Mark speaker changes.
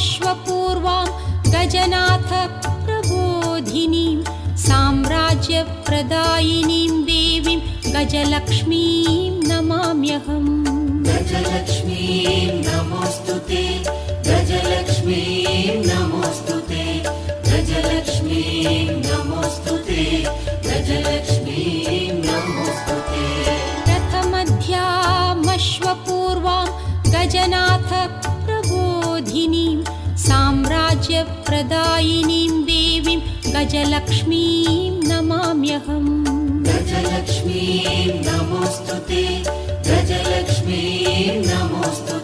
Speaker 1: गजनाथमश्वपूर्वां गजनाथ प्रबोधिनीं साम्राज्यप्रदायिनीं देवीं गजलक्ष्मीं नमाम्यहम्।
Speaker 2: गजलक्ष्मीं नमोऽस्तुते, गजलक्ष्मीं नमोऽस्तुते, गजलक्ष्मीं नमोऽस्तुते, गजलक्ष्मीं नमोऽस्तुते।
Speaker 1: रथमध्यामश्वपूर्वां गजनाथ प्रबोधिनीं साम्राज्यप्रदायिनीं देवीं गजलक्ष्मीं नमाम्यहम्।
Speaker 2: गजलक्ष्मीं नमोऽस्तुते, गजलक्ष्मीं नमोऽस्तुते।